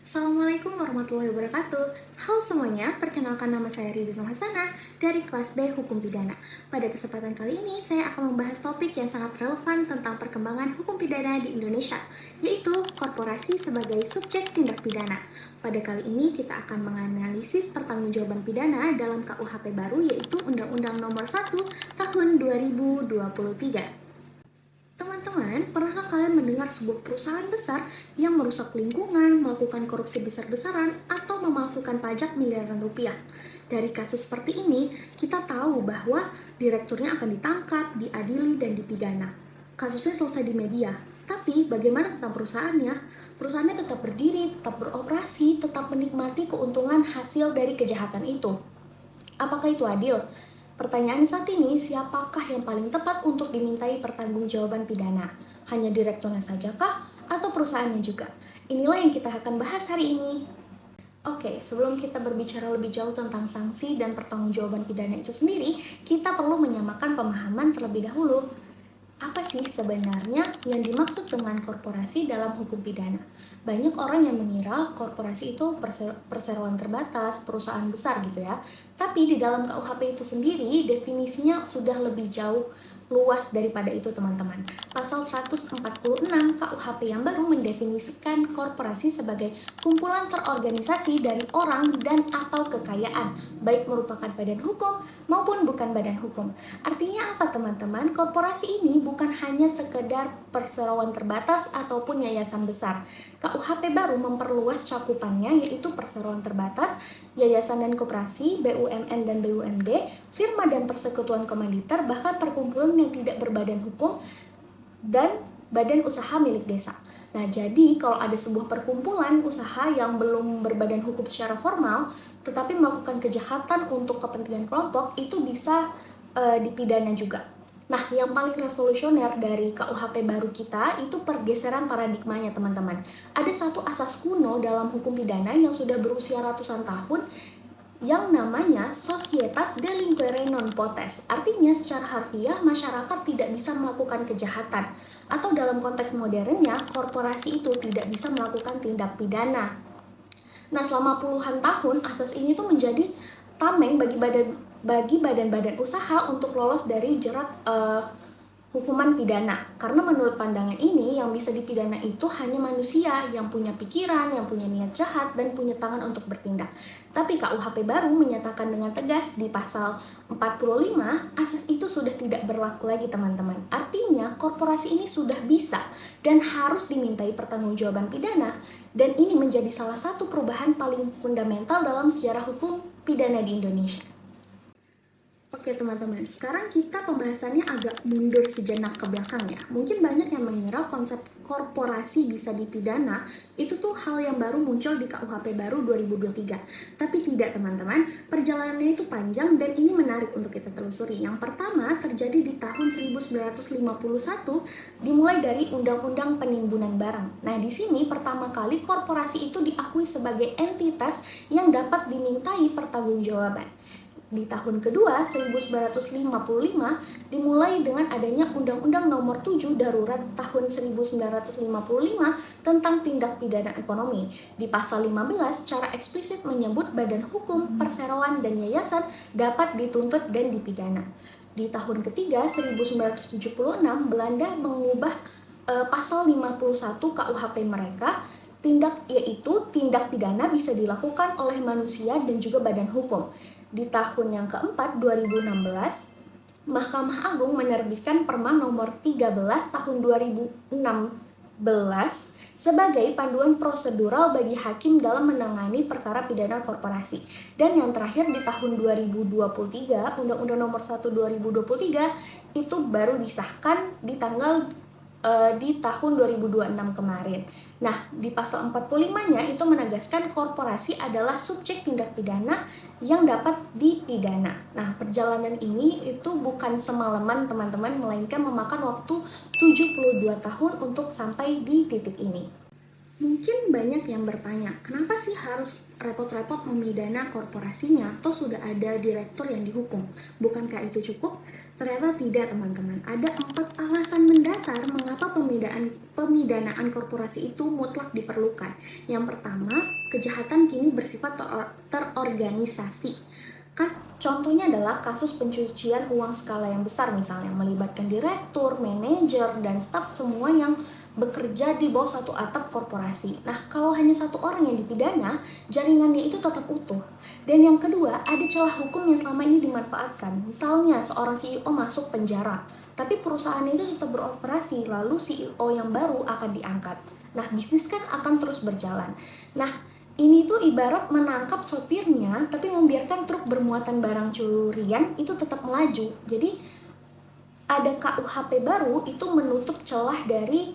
Assalamualaikum warahmatullahi wabarakatuh. Halo semuanya, perkenalkan nama saya Ridho Hasana dari kelas B Hukum Pidana. Pada kesempatan kali ini, saya akan membahas topik yang sangat relevan tentang perkembangan hukum pidana di Indonesia, yaitu korporasi sebagai subjek tindak pidana. Pada kali ini, kita akan menganalisis pertanggungjawaban pidana dalam KUHP baru, yaitu Undang-Undang Nomor 1 Tahun 2023. Teman-teman, pernahkah kalian mendengar sebuah perusahaan besar yang merusak lingkungan, melakukan korupsi besar-besaran, atau memalsukan pajak miliaran rupiah? Dari kasus seperti ini, kita tahu bahwa direkturnya akan ditangkap, diadili, dan dipidana. Kasusnya selesai di media. Tapi bagaimana tentang perusahaannya? Perusahaannya tetap berdiri, tetap beroperasi, tetap menikmati keuntungan hasil dari kejahatan itu. Apakah itu adil? Pertanyaan saat ini, siapakah yang paling tepat untuk dimintai pertanggungjawaban pidana? Hanya direkturnya sajakah? Atau perusahaannya juga? Inilah yang kita akan bahas hari ini. Oke, sebelum kita berbicara lebih jauh tentang sanksi dan pertanggungjawaban pidana itu sendiri, kita perlu menyamakan pemahaman terlebih dahulu. Apa sih sebenarnya yang dimaksud dengan korporasi dalam hukum pidana? Banyak orang yang mengira korporasi itu perseroan terbatas, perusahaan besar gitu ya. Tapi di dalam KUHP itu sendiri definisinya sudah lebih jauh luas daripada itu teman-teman. Pasal 146 KUHP yang baru mendefinisikan korporasi sebagai kumpulan terorganisasi dari orang dan atau kekayaan, baik merupakan badan hukum maupun bukan badan hukum. Artinya apa teman-teman? Korporasi ini bukan hanya sekedar perseroan terbatas ataupun yayasan besar. KUHP baru memperluas cakupannya yaitu perseroan terbatas, yayasan dan koperasi, BUMN dan BUMD, firma dan persekutuan komanditer, bahkan perkumpulan yang tidak berbadan hukum dan badan usaha milik desa. Nah, jadi kalau ada sebuah perkumpulan usaha yang belum berbadan hukum secara formal, tetapi melakukan kejahatan untuk kepentingan kelompok, itu bisa dipidana juga. Nah, yang paling revolusioner dari KUHP baru kita itu pergeseran paradigmanya teman-teman. Ada satu asas kuno dalam hukum pidana yang sudah berusia ratusan tahun, yang namanya Societas Delinquere Non Potest. Artinya secara harfiah masyarakat tidak bisa melakukan kejahatan, atau dalam konteks modernnya korporasi itu tidak bisa melakukan tindak pidana. Nah, selama puluhan tahun asas ini tuh menjadi tameng bagi badan-badan usaha untuk lolos dari jerat hukuman pidana. Karena menurut pandangan ini, yang bisa dipidana itu hanya manusia yang punya pikiran, yang punya niat jahat, dan punya tangan untuk bertindak. Tapi KUHP baru menyatakan dengan tegas di pasal 45, asas itu sudah tidak berlaku lagi teman-teman. Artinya, korporasi ini sudah bisa dan harus dimintai pertanggungjawaban pidana, dan ini menjadi salah satu perubahan paling fundamental dalam sejarah hukum pidana di Indonesia. Oke teman-teman, sekarang kita pembahasannya agak mundur sejenak ke belakang ya. Mungkin banyak yang mengira konsep korporasi bisa dipidana itu tuh hal yang baru muncul di KUHP baru 2023. Tapi tidak teman-teman, perjalanannya itu panjang dan ini menarik untuk kita telusuri. Yang pertama terjadi di tahun 1951, dimulai dari Undang-Undang Penimbunan Barang. Nah di sini pertama kali korporasi itu diakui sebagai entitas yang dapat dimintai pertanggungjawaban. Di tahun kedua, 1955, dimulai dengan adanya Undang-Undang Nomor 7 Darurat tahun 1955 tentang tindak pidana ekonomi. Di pasal 15, secara eksplisit menyebut badan hukum, perseroan, dan yayasan dapat dituntut dan dipidana. Di tahun ketiga, 1976, Belanda mengubah pasal 51 KUHP mereka, yaitu tindak pidana bisa dilakukan oleh manusia dan juga badan hukum. Di tahun yang keempat, 2016, Mahkamah Agung menerbitkan Perma nomor 13 tahun 2016 sebagai panduan prosedural bagi hakim dalam menangani perkara pidana korporasi. Dan yang terakhir di tahun 2023, Undang-Undang Nomor 1 2023 itu baru disahkan di tahun 2026 kemarin. Nah, di pasal 45-nya itu menegaskan korporasi adalah subjek tindak pidana yang dapat dipidana. Nah, perjalanan ini itu bukan semalaman teman-teman, melainkan memakan waktu 72 tahun untuk sampai di titik ini. Mungkin banyak yang bertanya, kenapa sih harus repot-repot memidana korporasinya, toh sudah ada direktur yang dihukum? Bukankah itu cukup? Ternyata tidak, teman-teman. Ada 4 alasan mendasar mengapa pemidanaan korporasi itu mutlak diperlukan. Yang pertama, kejahatan kini bersifat terorganisasi. Contohnya adalah kasus pencucian uang skala yang besar, misalnya melibatkan direktur, manajer, dan staf semua yang bekerja di bawah satu atap korporasi. Nah, kalau hanya satu orang yang dipidana, jaringannya itu tetap utuh. Dan yang kedua, ada celah hukum yang selama ini dimanfaatkan. Misalnya, seorang CEO masuk penjara, tapi perusahaannya itu tetap beroperasi, lalu CEO yang baru akan diangkat. Nah, bisnis kan akan terus berjalan. Nah, ini tuh ibarat menangkap sopirnya, tapi membiarkan truk bermuatan barang curian itu tetap melaju. Jadi ada KUHP baru itu menutup celah dari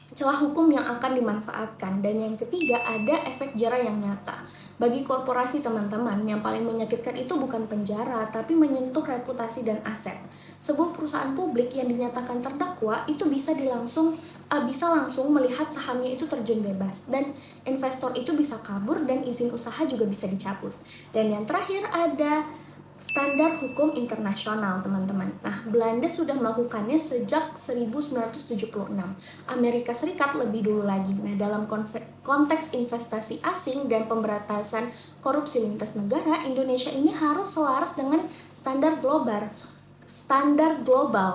celah hukum yang akan dimanfaatkan. Dan yang ketiga, ada efek jera yang nyata. Bagi korporasi, teman-teman, yang paling menyakitkan itu bukan penjara, tapi menyentuh reputasi dan aset. Sebuah perusahaan publik yang dinyatakan terdakwa itu bisa langsung melihat sahamnya itu terjun bebas, dan investor itu bisa kabur, dan izin usaha juga bisa dicabut. Dan yang terakhir ada standar hukum internasional, teman-teman. Nah, Belanda sudah melakukannya sejak 1976. Amerika Serikat lebih dulu lagi. Nah, dalam konteks investasi asing dan pemberantasan korupsi lintas negara, Indonesia ini harus selaras dengan standar global.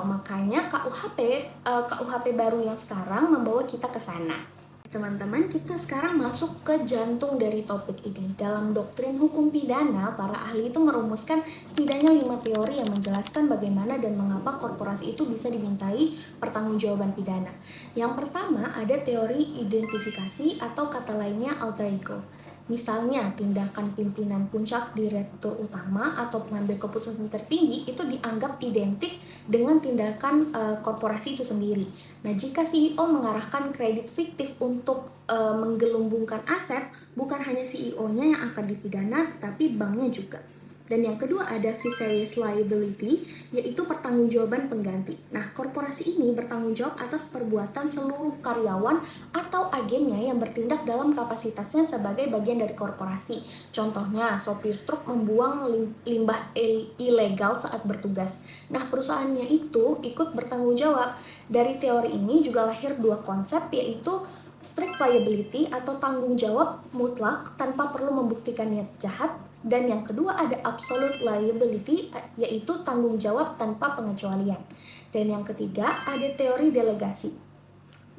Makanya KUHP baru yang sekarang membawa kita ke sana. Teman-teman, kita sekarang masuk ke jantung dari topik ini. Dalam doktrin hukum pidana, para ahli itu merumuskan setidaknya 5 teori yang menjelaskan bagaimana dan mengapa korporasi itu bisa dimintai pertanggungjawaban pidana. Yang pertama, ada teori identifikasi atau kata lainnya alter ego. Misalnya, tindakan pimpinan puncak, direktur utama, atau pengambil keputusan tertinggi itu dianggap identik dengan tindakan korporasi itu sendiri. Nah, jika CEO mengarahkan kredit fiktif untuk menggelembungkan aset, bukan hanya CEO-nya yang akan dipidana, tapi banknya juga. Dan yang kedua ada vicarious liability, yaitu pertanggungjawaban pengganti. Nah, korporasi ini bertanggung jawab atas perbuatan seluruh karyawan atau agennya yang bertindak dalam kapasitasnya sebagai bagian dari korporasi. Contohnya, sopir truk membuang limbah ilegal saat bertugas. Nah, perusahaannya itu ikut bertanggung jawab. Dari teori ini juga lahir dua konsep, yaitu strict liability atau tanggung jawab mutlak tanpa perlu membuktikan niat jahat, dan yang kedua ada absolute liability, yaitu tanggung jawab tanpa pengecualian. Dan yang ketiga ada teori delegasi.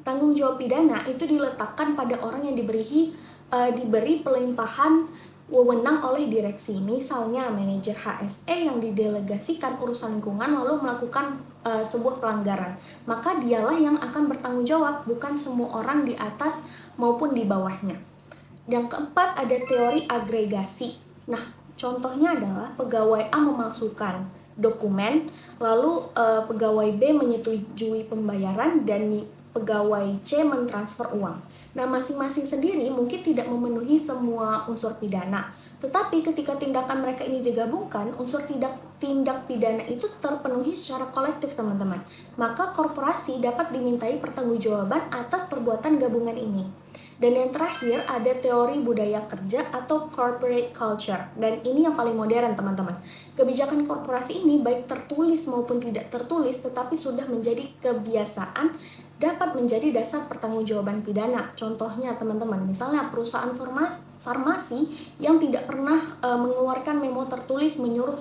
Tanggung jawab pidana itu diletakkan pada orang yang diberi pelimpahan wewenang oleh direksi, misalnya manajer HSE yang didelegasikan urusan lingkungan lalu melakukan sebuah pelanggaran, maka dialah yang akan bertanggung jawab, bukan semua orang di atas maupun di bawahnya. Yang keempat ada teori agregasi. Nah, contohnya adalah pegawai A memalsukan dokumen, lalu pegawai B menyetujui pembayaran, dan pegawai C mentransfer uang. Nah, masing-masing sendiri mungkin tidak memenuhi semua unsur pidana. Tetapi ketika tindakan mereka ini digabungkan, unsur tindak pidana itu terpenuhi secara kolektif, teman-teman. Maka korporasi dapat dimintai pertanggungjawaban atas perbuatan gabungan ini. Dan yang terakhir ada teori budaya kerja atau corporate culture. Dan ini yang paling modern, teman-teman. Kebijakan korporasi ini baik tertulis maupun tidak tertulis, tetapi sudah menjadi kebiasaan, dapat menjadi dasar pertanggungjawaban pidana. Contohnya, teman-teman, misalnya perusahaan farmasi yang tidak pernah mengeluarkan memo tertulis menyuruh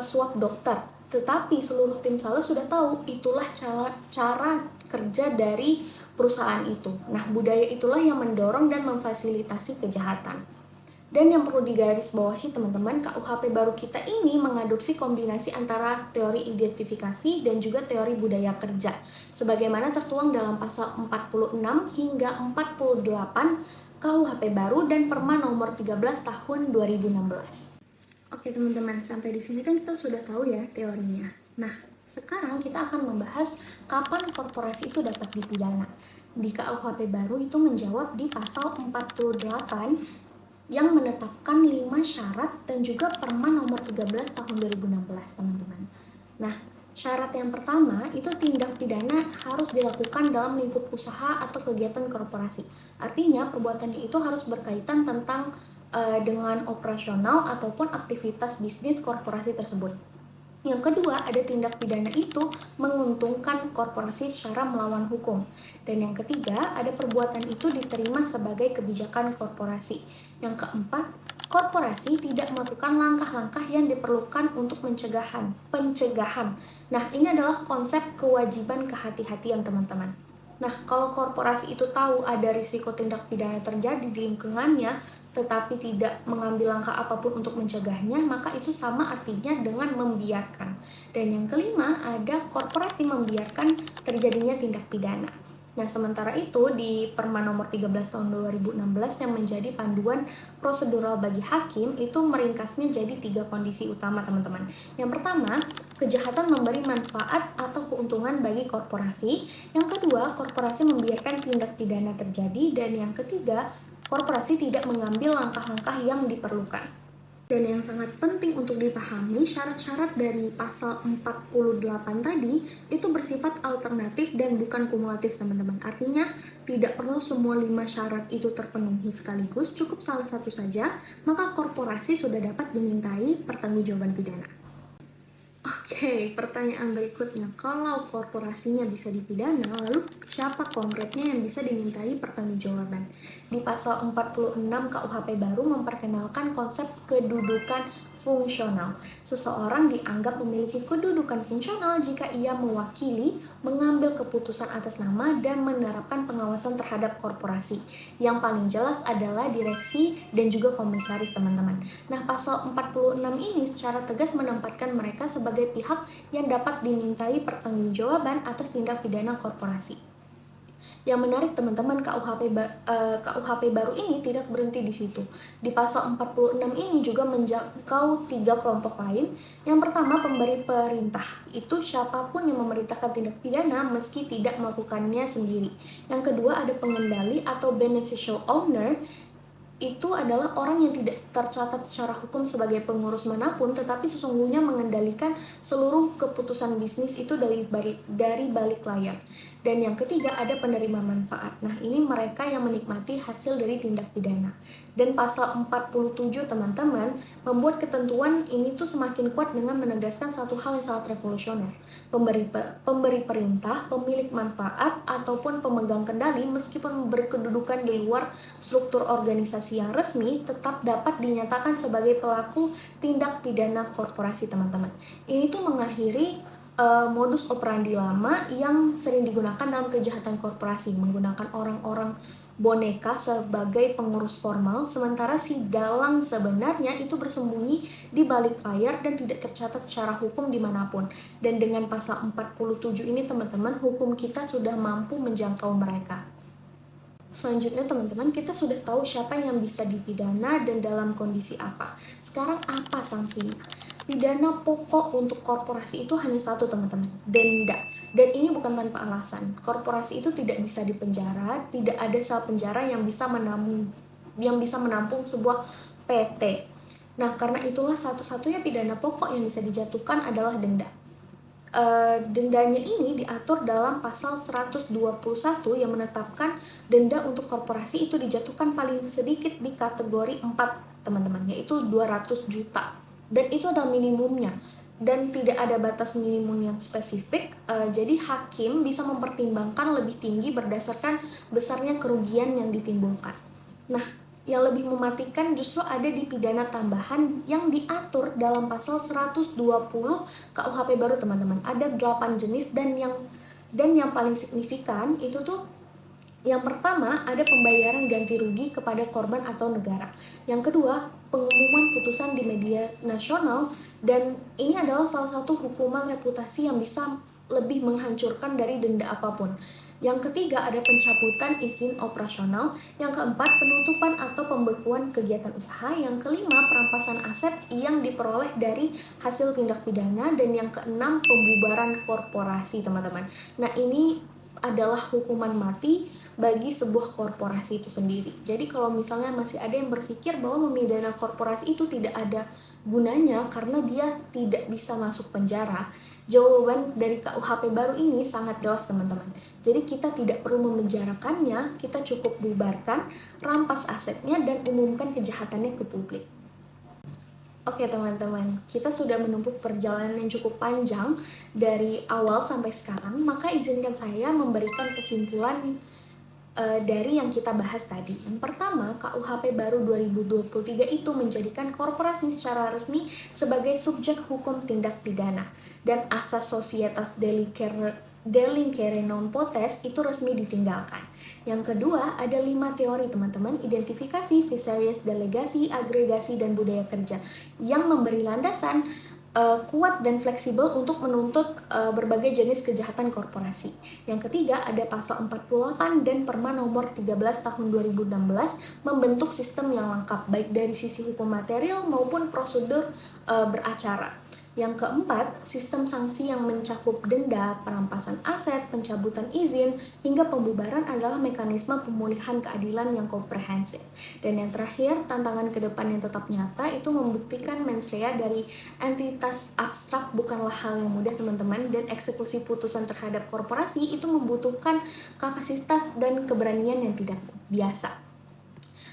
suap dokter, tetapi seluruh tim sales sudah tahu itulah cara kerja dari perusahaan itu. Nah, budaya itulah yang mendorong dan memfasilitasi kejahatan. Dan yang perlu digarisbawahi, teman-teman, KUHP baru kita ini mengadopsi kombinasi antara teori identifikasi dan juga teori budaya kerja, sebagaimana tertuang dalam pasal 46 hingga 48 KUHP baru dan Perma nomor 13 tahun 2016. Oke, teman-teman, sampai di sini kan kita sudah tahu ya teorinya. Nah, sekarang kita akan membahas kapan korporasi itu dapat dipidana. Di KUHP baru itu menjawab di pasal 48 yang menetapkan 5 syarat dan juga Perma nomor 13 tahun 2016, teman-teman. Nah, Syarat yang pertama itu tindak pidana harus dilakukan dalam lingkup usaha atau kegiatan korporasi. Artinya perbuatannya itu harus berkaitan tentang dengan operasional ataupun aktivitas bisnis korporasi tersebut. Yang kedua, ada tindak pidana itu menguntungkan korporasi secara melawan hukum. Dan yang ketiga, ada perbuatan itu diterima sebagai kebijakan korporasi. Yang keempat, korporasi tidak melakukan langkah-langkah yang diperlukan untuk pencegahan. Nah, ini adalah konsep kewajiban kehati-hatian, teman-teman. Nah, kalau korporasi itu tahu ada risiko tindak pidana terjadi di lingkungannya, tetapi tidak mengambil langkah apapun untuk mencegahnya, maka itu sama artinya dengan membiarkan. Dan yang kelima, ada korporasi membiarkan terjadinya tindak pidana. Nah, sementara itu di Perma nomor 13 tahun 2016 yang menjadi panduan prosedural bagi hakim itu meringkasnya jadi 3 kondisi utama, teman-teman. Yang pertama, kejahatan memberi manfaat atau keuntungan bagi korporasi. Yang kedua, korporasi membiarkan tindak pidana terjadi. Dan yang ketiga, korporasi tidak mengambil langkah-langkah yang diperlukan. Dan yang sangat penting untuk dipahami, syarat-syarat dari pasal 48 tadi itu bersifat alternatif dan bukan kumulatif, teman-teman. Artinya, tidak perlu semua 5 syarat itu terpenuhi sekaligus, cukup salah satu saja, maka korporasi sudah dapat dimintai pertanggungjawaban pidana. Oke, pertanyaan berikutnya. Kalau korporasinya bisa dipidana, lalu siapa konkretnya yang bisa dimintai pertanggungjawaban? Di pasal 46 KUHP baru memperkenalkan konsep kedudukan fungsional. Seseorang dianggap memiliki kedudukan fungsional jika ia mewakili, mengambil keputusan atas nama, dan menerapkan pengawasan terhadap korporasi. Yang paling jelas adalah direksi dan juga komisaris, teman-teman. Nah, pasal 46 ini secara tegas menempatkan mereka sebagai pihak yang dapat dimintai pertanggungjawaban atas tindak pidana korporasi. Yang menarik, teman-teman, KUHP baru ini tidak berhenti di situ. Di pasal 46 ini juga menjangkau 3 kelompok lain. Yang pertama, pemberi perintah. Itu siapapun yang memerintahkan tindak pidana meski tidak melakukannya sendiri. Yang kedua, ada pengendali atau beneficial owner. Itu adalah orang yang tidak tercatat secara hukum sebagai pengurus manapun, tetapi sesungguhnya mengendalikan seluruh keputusan bisnis itu dari balik layar. Dan yang ketiga, ada penerima manfaat. Nah, ini mereka yang menikmati hasil dari tindak pidana. Dan pasal 47, teman-teman, membuat ketentuan ini tuh semakin kuat dengan menegaskan satu hal yang sangat revolusioner. Pemberi perintah, pemilik manfaat, ataupun pemegang kendali meskipun berkedudukan di luar struktur organisasi yang resmi tetap dapat dinyatakan sebagai pelaku tindak pidana korporasi, teman-teman. Ini tuh mengakhiri modus operandi lama yang sering digunakan dalam kejahatan korporasi, menggunakan orang-orang boneka sebagai pengurus formal, sementara si dalang sebenarnya itu bersembunyi di balik layar dan tidak tercatat secara hukum dimanapun. Dan dengan pasal 47 ini, teman-teman, hukum kita sudah mampu menjangkau mereka. Selanjutnya, teman-teman, kita sudah tahu siapa yang bisa dipidana dan dalam kondisi apa. Sekarang apa sanksinya? Pidana pokok untuk korporasi itu hanya satu, teman-teman, denda. Dan ini bukan tanpa alasan. Korporasi itu tidak bisa dipenjara, tidak ada sel penjara yang bisa menampung sebuah PT. Nah, karena itulah satu-satunya pidana pokok yang bisa dijatuhkan adalah denda. Dendanya ini diatur dalam pasal 121 yang menetapkan denda untuk korporasi itu dijatuhkan paling sedikit di kategori 4, teman-teman, yaitu 200 juta. Dan itu adalah minimumnya. Dan tidak ada batas minimum yang spesifik, jadi hakim bisa mempertimbangkan lebih tinggi berdasarkan besarnya kerugian yang ditimbulkan. Nah, yang lebih mematikan justru ada di pidana tambahan yang diatur dalam pasal 120 KUHP baru, teman-teman. Ada 8 jenis dan yang paling signifikan itu tuh yang pertama ada pembayaran ganti rugi kepada korban atau negara. Yang kedua, pengumuman putusan di media nasional, dan ini adalah salah satu hukuman reputasi yang bisa lebih menghancurkan dari denda apapun. Yang ketiga, ada pencabutan izin operasional. Yang keempat, penutupan atau pembekuan kegiatan usaha. Yang kelima, perampasan aset yang diperoleh dari hasil tindak pidana. Dan yang keenam, pembubaran korporasi, teman-teman. Nah, ini adalah hukuman mati bagi sebuah korporasi itu sendiri. Jadi kalau misalnya masih ada yang berpikir bahwa memidana korporasi itu tidak ada gunanya karena dia tidak bisa masuk penjara, Jawaban dari KUHP baru ini sangat jelas teman-teman. Jadi kita tidak perlu memenjarakannya, kita cukup bubarkan, rampas asetnya, dan umumkan kejahatannya ke publik. Oke teman-teman, kita sudah menempuh perjalanan yang cukup panjang dari awal sampai sekarang, maka izinkan saya memberikan kesimpulan dari yang kita bahas tadi. Yang pertama, KUHP baru 2023 itu menjadikan korporasi secara resmi sebagai subjek hukum tindak pidana dan asas societas delicere non potest itu resmi ditinggalkan. Yang kedua, ada 5 teori teman-teman, identifikasi, fisheries, delegasi, agregasi, dan budaya kerja yang memberi landasan kuat dan fleksibel untuk menuntut berbagai jenis kejahatan korporasi. Yang ketiga, ada pasal 48 dan Perma nomor 13 tahun 2016 membentuk sistem yang lengkap baik dari sisi hukum material maupun prosedur beracara. Yang keempat, sistem sanksi yang mencakup denda, perampasan aset, pencabutan izin, hingga pembubaran adalah mekanisme pemulihan keadilan yang komprehensif. Dan yang terakhir, tantangan ke depan yang tetap nyata itu membuktikan mens rea dari entitas abstrak bukanlah hal yang mudah teman-teman, dan eksekusi putusan terhadap korporasi itu membutuhkan kapasitas dan keberanian yang tidak biasa.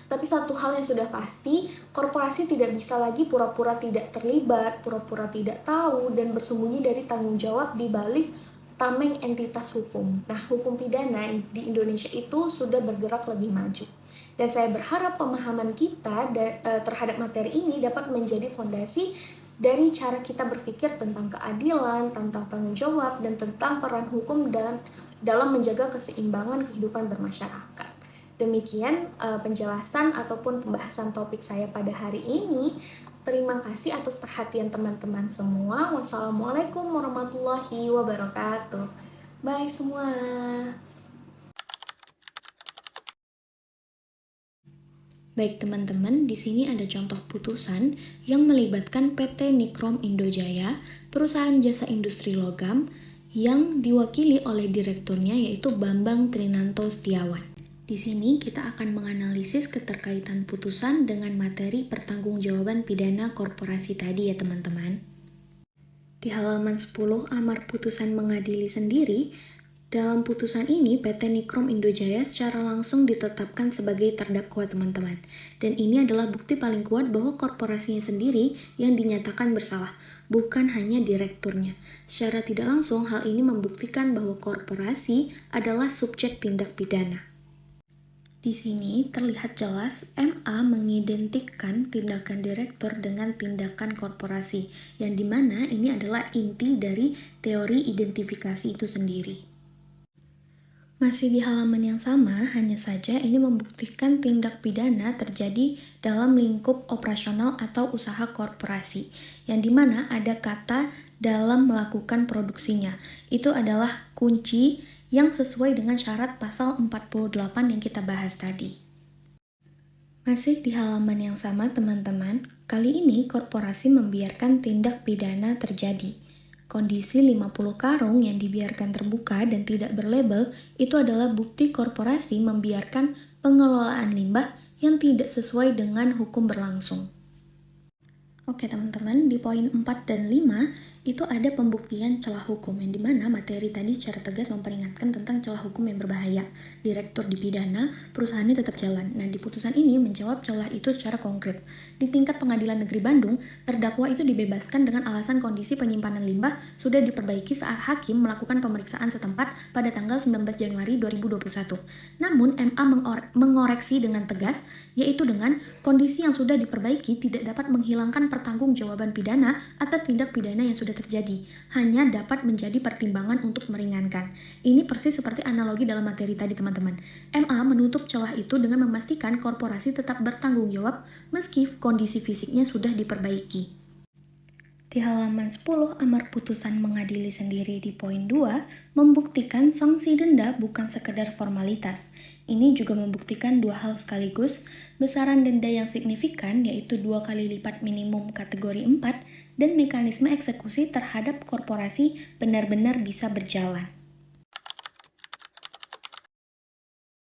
Tapi satu hal yang sudah pasti, korporasi tidak bisa lagi pura-pura tidak terlibat, pura-pura tidak tahu, dan bersembunyi dari tanggung jawab di balik tameng entitas hukum. Nah, hukum pidana di Indonesia itu sudah bergerak lebih maju. Dan saya berharap pemahaman kita terhadap materi ini dapat menjadi fondasi dari cara kita berpikir tentang keadilan, tentang tanggung jawab, dan tentang peran hukum dalam menjaga keseimbangan kehidupan bermasyarakat. Demikian penjelasan ataupun pembahasan topik saya pada hari ini. Terima kasih atas perhatian teman-teman semua. Wassalamualaikum warahmatullahi wabarakatuh. Bye semua. Baik teman-teman, di sini ada contoh putusan yang melibatkan PT Nikrom Indojaya, perusahaan jasa industri logam, yang diwakili oleh direkturnya yaitu Bambang Trinanto Setiawan. Di sini kita akan menganalisis keterkaitan putusan dengan materi pertanggungjawaban pidana korporasi tadi ya teman-teman. Di halaman 10 amar putusan mengadili sendiri, dalam putusan ini PT Nikrom Indojaya secara langsung ditetapkan sebagai terdakwa teman-teman. Dan ini adalah bukti paling kuat bahwa korporasinya sendiri yang dinyatakan bersalah, bukan hanya direkturnya. Secara tidak langsung hal ini membuktikan bahwa korporasi adalah subjek tindak pidana. Di sini terlihat jelas MA mengidentikan tindakan direktur dengan tindakan korporasi, yang dimana ini adalah inti dari teori identifikasi itu sendiri. Masih di halaman yang sama, hanya saja ini membuktikan tindak pidana terjadi dalam lingkup operasional atau usaha korporasi, yang dimana ada kata dalam melakukan produksinya. Itu adalah kunci yang sesuai dengan syarat pasal 48 yang kita bahas tadi. Masih di halaman yang sama teman-teman, kali ini korporasi membiarkan tindak pidana terjadi. Kondisi 50 karung yang dibiarkan terbuka dan tidak berlabel itu adalah bukti korporasi membiarkan pengelolaan limbah yang tidak sesuai dengan hukum berlangsung. Oke teman-teman, di poin 4 dan 5 itu ada pembuktian celah hukum, yang dimana materi tadi secara tegas memperingatkan tentang celah hukum yang berbahaya. Direktur dipidana, perusahaannya tetap jalan. Nah, di putusan ini menjawab celah itu secara konkret. Di tingkat Pengadilan Negeri Bandung, terdakwa itu dibebaskan dengan alasan kondisi penyimpanan limbah sudah diperbaiki saat hakim melakukan pemeriksaan setempat pada tanggal 19 Januari 2021. Namun, MA mengoreksi dengan tegas, yaitu dengan kondisi yang sudah diperbaiki tidak dapat menghilangkan pertanggungjawaban pidana atas tindak pidana yang sudah terjadi, hanya dapat menjadi pertimbangan untuk meringankan. Ini persis seperti analogi dalam materi tadi teman-teman. MA menutup celah itu dengan memastikan korporasi tetap bertanggung jawab meski kondisi fisiknya sudah diperbaiki. Di halaman 10, amar putusan mengadili sendiri di poin 2 membuktikan sanksi denda bukan sekedar formalitas. Ini juga membuktikan dua hal sekaligus, besaran denda yang signifikan yaitu 2 kali lipat minimum kategori 4 dan mekanisme eksekusi terhadap korporasi benar-benar bisa berjalan.